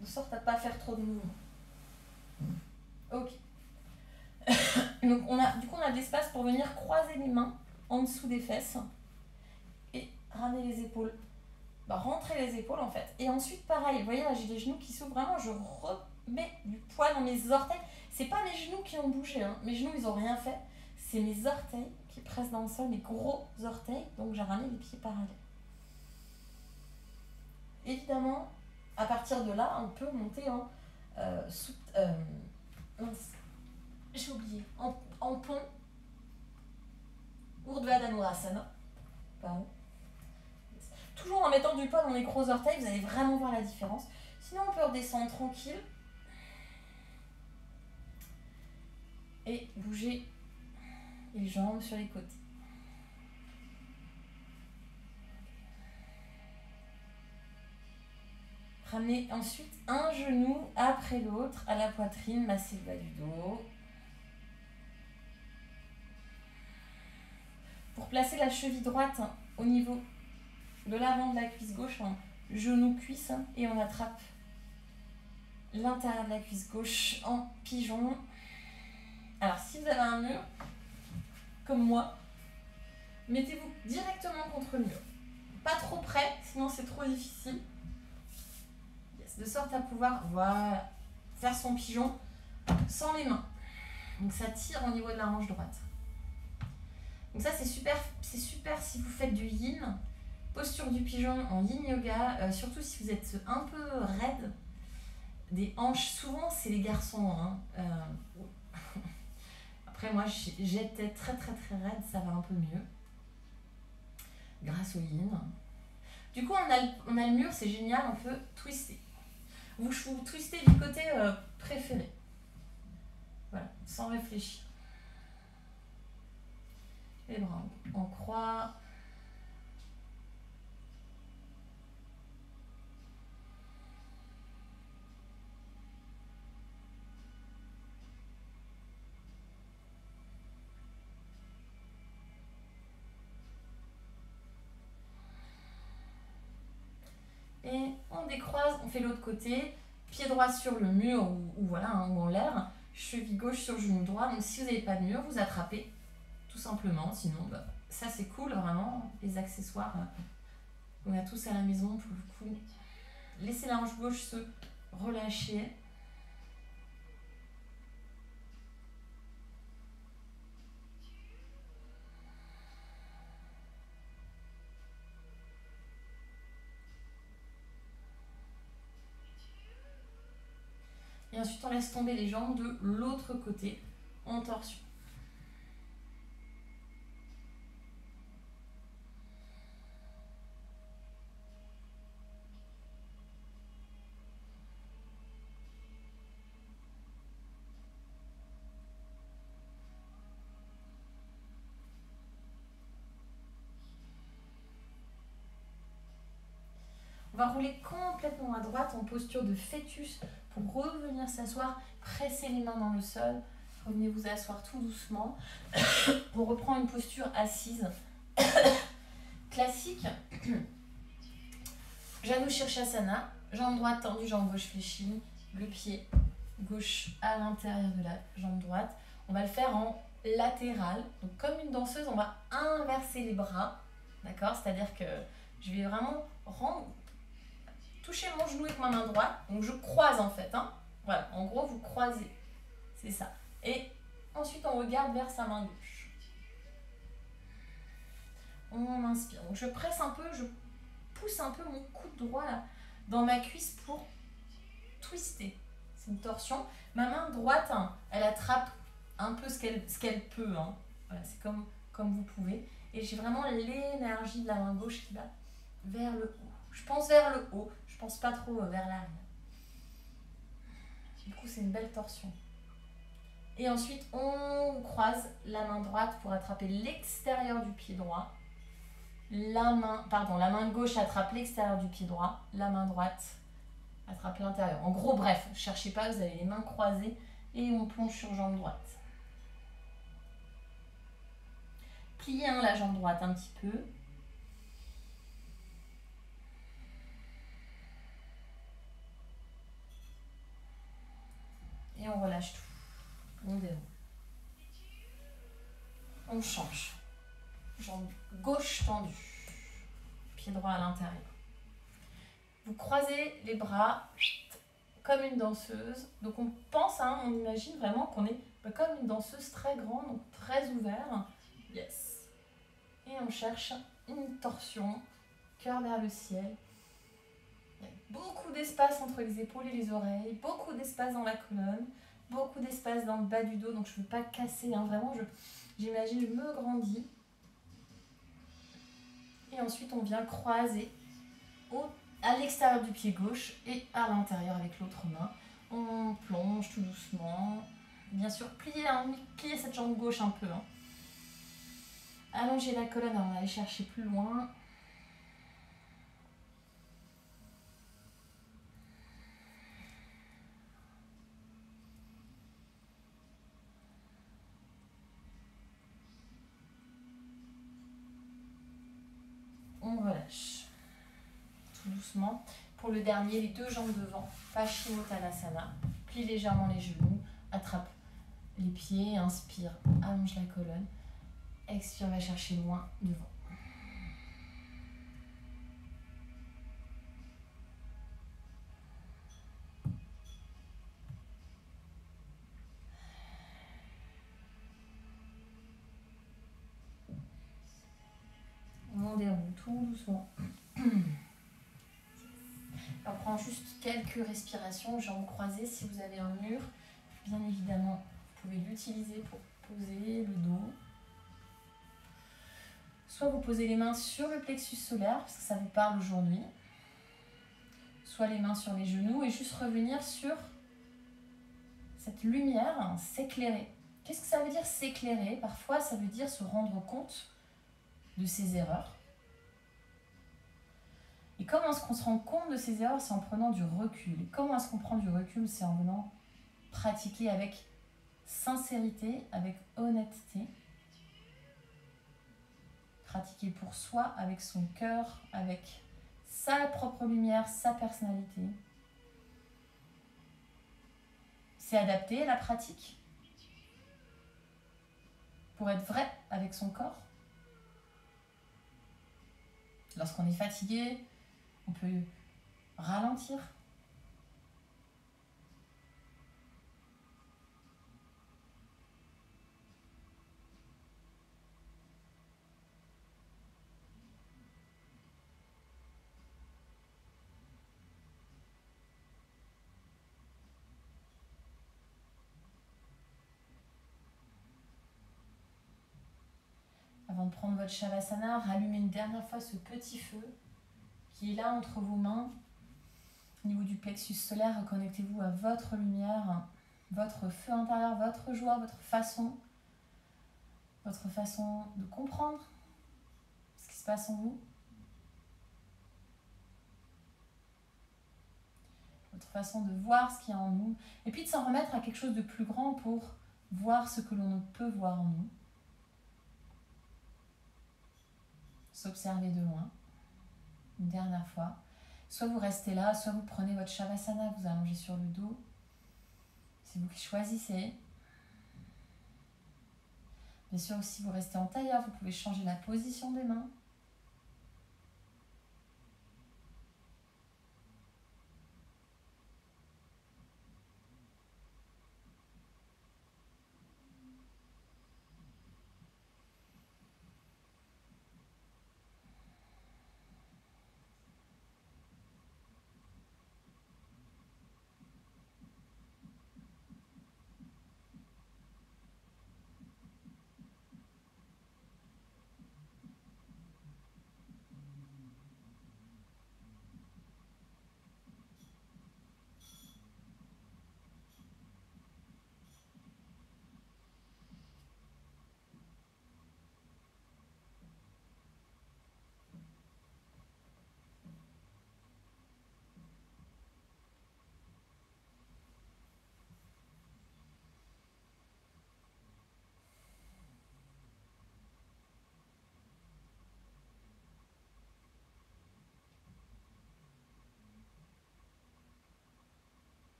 De sorte à ne pas faire trop de mouvements. Ok. Donc on a de l'espace pour venir croiser les mains en dessous des fesses et ramener les épaules. Rentrer les épaules en fait. Et ensuite pareil, vous voyez là j'ai les genoux qui s'ouvrent vraiment, je remets du poids dans mes orteils. C'est pas mes genoux qui ont bougé, hein. Mes genoux ils ont rien fait. C'est mes orteils qui pressent dans le sol, mes gros orteils. Donc j'ai ramené les pieds parallèles. Évidemment, à partir de là, on peut monter en mince, j'ai oublié, en pont, Urdhva Dhanurasana, pardon. Toujours en mettant du poids dans les gros orteils, vous allez vraiment voir la différence. Sinon, on peut redescendre tranquille. Et bouger les jambes sur les côtés. Ramenez ensuite un genou après l'autre à la poitrine, massez le bas du dos. Pour placer la cheville droite au niveau de l'avant de la cuisse gauche, genou-cuisse, et on attrape l'intérieur de la cuisse gauche en pigeon. Alors, si vous avez un mur, comme moi, mettez-vous directement contre le mur. Pas trop près, sinon c'est trop difficile. Yes, de sorte à pouvoir, voilà, faire son pigeon sans les mains. Donc ça tire au niveau de la hanche droite. Donc ça c'est super si vous faites du yin, posture du pigeon en yin yoga, surtout si vous êtes un peu raide. Des hanches, souvent c'est les garçons. Après moi j'étais très raide, ça va un peu mieux. Grâce au yin. Du coup on a le mur, c'est génial, on peut twister. Vous twistez du côté préféré. Voilà, sans réfléchir. Les bras en croix. Et on décroise, on fait l'autre côté, pied droit sur le mur ou voilà, ou en l'air, cheville gauche sur genou droit. Donc si vous n'avez pas de mur, vous attrapez tout simplement. Sinon, ça c'est cool vraiment, les accessoires qu'on a tous à la maison pour le coup. Laissez la hanche gauche se relâcher. Et ensuite, on laisse tomber les jambes de l'autre côté en torsion. On va rouler complètement à droite en posture de fœtus pour revenir s'asseoir, presser les mains dans le sol. Revenez vous asseoir tout doucement. On reprend une posture assise classique. Janu Shirshasana, jambe droite tendue, jambe gauche fléchie, le pied gauche à l'intérieur de la jambe droite. On va le faire en latéral. Donc comme une danseuse, on va inverser les bras. D'accord? C'est-à-dire que je vais vraiment toucher mon genou avec ma main droite. Donc je croise en fait. Voilà, en gros vous croisez. C'est ça. Et ensuite on regarde vers sa main gauche. On inspire. Donc je presse un peu, je pousse un peu mon coude droit là, dans ma cuisse pour twister. C'est une torsion. Ma main droite, elle attrape un peu ce qu'elle peut. Voilà, c'est comme vous pouvez. Et j'ai vraiment l'énergie de la main gauche qui va vers le haut. Je pense vers le haut, je pense pas trop vers l'arrière. Du coup, c'est une belle torsion. Et ensuite, on croise la main droite pour attraper l'extérieur du pied droit. La main gauche attrape l'extérieur du pied droit. La main droite attrape l'intérieur. En gros, bref, ne cherchez pas, vous avez les mains croisées et on plonge sur jambe droite. Pliez la jambe droite un petit peu. Et on relâche tout. On déroule. On change. Jambe gauche tendue. Pied droit à l'intérieur. Vous croisez les bras comme une danseuse. Donc on pense, on imagine vraiment qu'on est comme une danseuse très grande, donc très ouvert. Yes. Et on cherche une torsion, cœur vers le ciel. Beaucoup d'espace entre les épaules et les oreilles, beaucoup d'espace dans la colonne, beaucoup d'espace dans le bas du dos, donc je ne veux pas casser, hein, vraiment, j'imagine, je me grandis. Et ensuite, on vient croiser à l'extérieur du pied gauche et à l'intérieur avec l'autre main. On plonge tout doucement. Bien sûr, plier cette jambe gauche un peu. Hein. Allonger la colonne avant d'aller chercher plus loin. On relâche. Tout doucement. Pour le dernier, les deux jambes devant. Paschimottanasana. Plie légèrement les genoux. Attrape les pieds. Inspire. Allonge la colonne. Expire, va chercher loin devant. On déroule tout doucement. On prend juste quelques respirations, jambes croisées. Si vous avez un mur, bien évidemment, vous pouvez l'utiliser pour poser le dos. Soit vous posez les mains sur le plexus solaire, parce que ça vous parle aujourd'hui. Soit les mains sur les genoux et juste revenir sur cette lumière, s'éclairer. Qu'est-ce que ça veut dire s'éclairer? Parfois, ça veut dire se rendre compte de ses erreurs. Et comment est-ce qu'on se rend compte de ses erreurs? C'est en prenant du recul. Et comment est-ce qu'on prend du recul? C'est en venant pratiquer avec sincérité, avec honnêteté. Pratiquer pour soi, avec son cœur, avec sa propre lumière, sa personnalité. C'est adapter la pratique pour être vrai avec son corps. Lorsqu'on est fatigué, on peut ralentir. Avant de prendre votre Shavasana, rallumez une dernière fois ce petit feu qui est là entre vos mains. Au niveau du plexus solaire, reconnectez-vous à votre lumière, votre feu intérieur, votre joie, votre façon de comprendre ce qui se passe en vous. Votre façon de voir ce qu'il y a en nous. Et puis de s'en remettre à quelque chose de plus grand pour voir ce que l'on ne peut voir en nous. S'observer de loin. Une dernière fois. Soit vous restez là, soit vous prenez votre Shavasana, vous allongez sur le dos. C'est vous qui choisissez. Bien sûr, si vous restez en tailleur, vous pouvez changer la position des mains.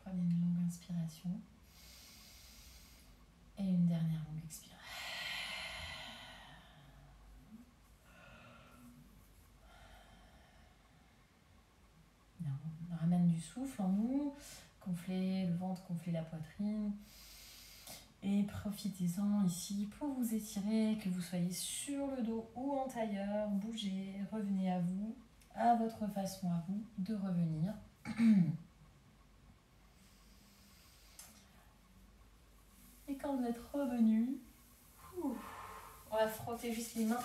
Prenez une longue inspiration. Et une dernière longue expiration. On ramène du souffle en nous. Gonflez le ventre ventre, gonflez la poitrine. Et profitez-en ici pour vous étirer, que vous soyez sur le dos ou en tailleur. Bougez, revenez à vous, à votre façon à vous de revenir. Et quand vous êtes revenu, on va frotter juste les mains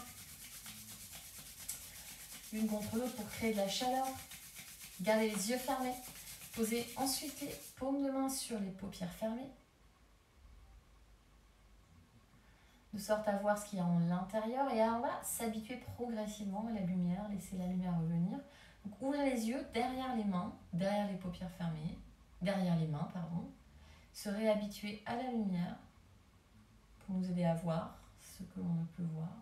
l'une contre l'autre pour créer de la chaleur. Gardez les yeux fermés. Posez ensuite les paumes de main sur les paupières fermées. De sorte à voir ce qu'il y a en l'intérieur. Et on va s'habituer progressivement à la lumière. Laissez la lumière revenir. Donc ouvrez les yeux derrière les mains, derrière les paupières fermées, derrière les mains, pardon. Se réhabituer à la lumière pour nous aider à voir ce que l'on ne peut voir.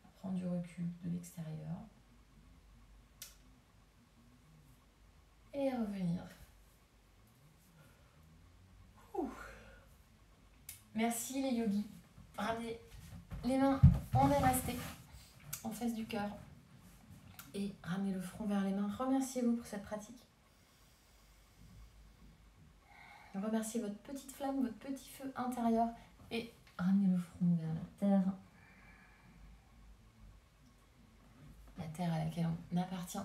À prendre du recul de l'extérieur. Et revenir. Merci les yogis. Ramenez les mains, on est resté en face du cœur. Et ramenez le front vers les mains. Remerciez-vous pour cette pratique. Remerciez votre petite flamme, votre petit feu intérieur. Et ramenez le front vers la terre. La terre à laquelle on appartient.